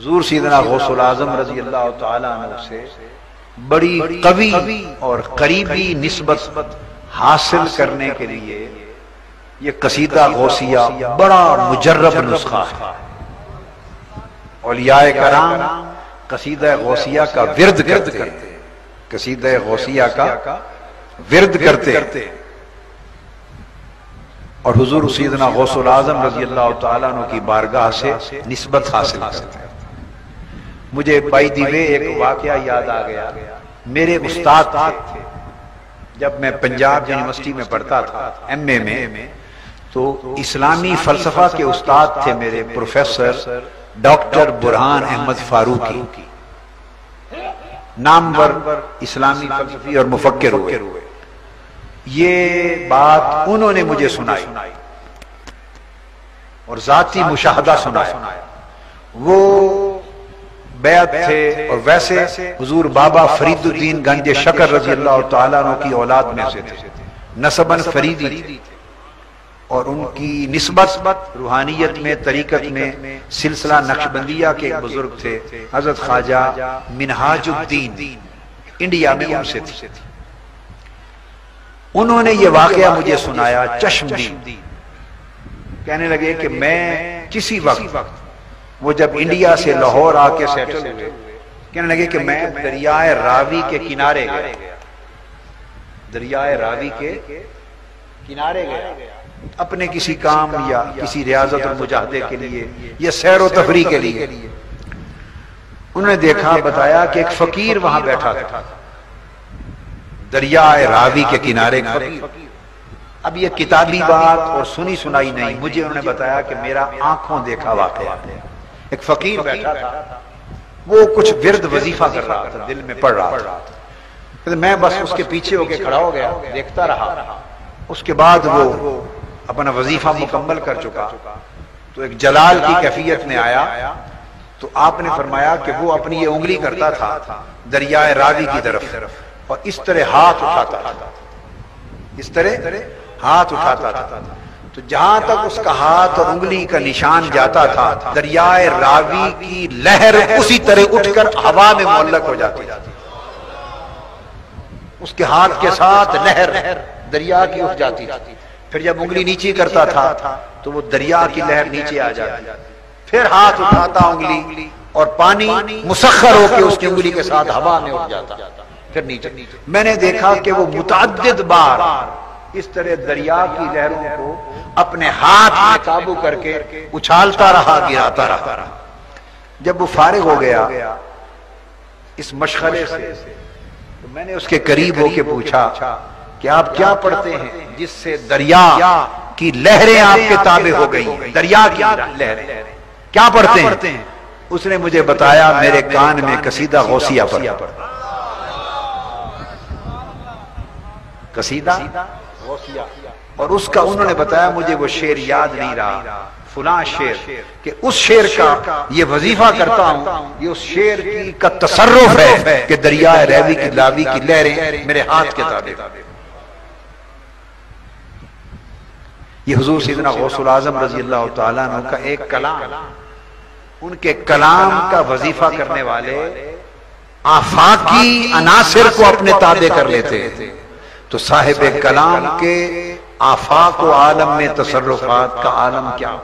حضور سیدنا غوث العظم رضی اللہ تعالیٰ عنہ سے بڑی قوی اور قریبی نسبت حاصل کرنے کے لیے یہ قصیدہ غوثیہ بڑا مجرب نسخہ ہے۔ اولیاء کرام قصیدہ غوثیہ کا ورد کرتے ہیں، قصیدہ غوثیہ کا ورد کرتے ہیں، اور حضور سیدنا غوث العظم رضی اللہ تعالیٰ عنہ کی بارگاہ سے نسبت حاصل کرتے ہیں۔ مجھے بائی دی وے ایک واقعہ یاد آ گیا۔ میرے استاد تھے جب میں پنجاب یونیورسٹی میں پڑھتا تھا ایم اے میں، تو اسلامی فلسفہ کے استاد تھے میرے پروفیسر ڈاکٹر برہان احمد فاروقی، نامور اسلامی فلسفی اور مفکر ہوئے۔ یہ بات انہوں نے مجھے سنائی اور ذاتی مشاہدہ سنایا۔ وہ بیعت تھے اور ویسے حضور بابا فرید الدین گنج شکر رضی اللہ تعالیٰ عنہ کی اولاد میں سے تھے، نسباً فریدی تھے، اور ان کی نسبت روحانیت میں، طریقت میں سلسلہ نقشبندیہ کے ایک بزرگ تھے حضرت خواجہ منہاج الدین، انڈیا میں ان سے تھی۔ انہوں نے یہ واقعہ مجھے سنایا چشم دید، کہنے لگے کہ میں کسی وقت، وہ جب انڈیا سے لاہور آ کے سیٹل ہوئے، کہنے لگے کہ میں دریائے راوی کے کنارے گیا، دریائے راوی کے کنارے گیا اپنے کسی کام یا کسی ریاضت اور مجاہدے کے لیے یا سیر و تفریح کے لیے۔ انہوں نے دیکھا، بتایا کہ ایک فقیر وہاں بیٹھا تھا دریائے راوی کے کنارے۔ اب یہ کتابی بات اور سنی سنائی نہیں، مجھے انہوں نے بتایا کہ میرا آنکھوں دیکھا واقعہ۔ ایک فقیر بیٹھا تھا، وہ کچھ ورد وظیفہ کر رہا تھا، دل میں پڑھ رہا تھا، میں بس اس کے پیچھے ہو کے کھڑا ہو گیا، دیکھتا رہا۔ اس کے بعد وہ اپنا وظیفہ مکمل کر چکا تو ایک جلال کی کیفیت میں آیا، تو آپ نے فرمایا کہ وہ اپنی یہ انگلی کرتا تھا دریائے راوی کی طرف اور اس طرح ہاتھ اٹھاتا تھا، اس طرح ہاتھ اٹھاتا تھا، تو جہاں تک اس کا ہاتھ اور انگلی کا نشان جاتا تھا دریائے راوی کی لہر اسی طرح اٹھ کر ہوا میں معلق ہو جاتی، اس کے ہاتھ کے ساتھ لہر دریا کی اٹھ جاتی تھی۔ پھر جب انگلی نیچے کرتا تھا تو وہ دریا کی لہر نیچے آ جاتی، پھر ہاتھ اٹھاتا انگلی اور پانی مسخر ہو کے اس کی انگلی کے ساتھ ہوا میں اٹھ جاتا، پھر نیچے۔ میں نے دیکھا کہ وہ متعدد بار اس طرح دریا کی لہروں کو اپنے ہاتھ میں قابو کر کے اچھالتا رہا، گراتا رہا۔ جب وہ فارغ ہو گیا اس مشغلے سے تو میں نے اس کے قریب ہو کے پوچھا کہ آپ کیا پڑھتے ہیں جس سے دریا کی لہریں آپ کے تابع ہو گئی، دریا کی لہریں کیا پڑھتے ہیں؟ اس نے مجھے بتایا میرے کان میں قصیدہ غوثیہ پڑھا، قصیدہ غوثیہ، اور اس کا انہوں نے بتایا مجھے وہ شعر یاد نہیں رہا، فلاں شعر، کہ اس شعر کا یہ وظیفہ کرتا ہوں، یہ اس شعر کا تصرف ہے کہ دریائے راوی کی لہریں میرے ہاتھ کے تابع۔ یہ حضور سیدنا غوث العظم رضی اللہ تعالیٰ عنہ کا ایک کلام، ان کے کلام کا وظیفہ کرنے والے آفاقی عناصر کو اپنے تابع کر لیتے ہیں، تو صاحب کلام کے آفاق و عالم میں تصرفات کا عالم کیا؟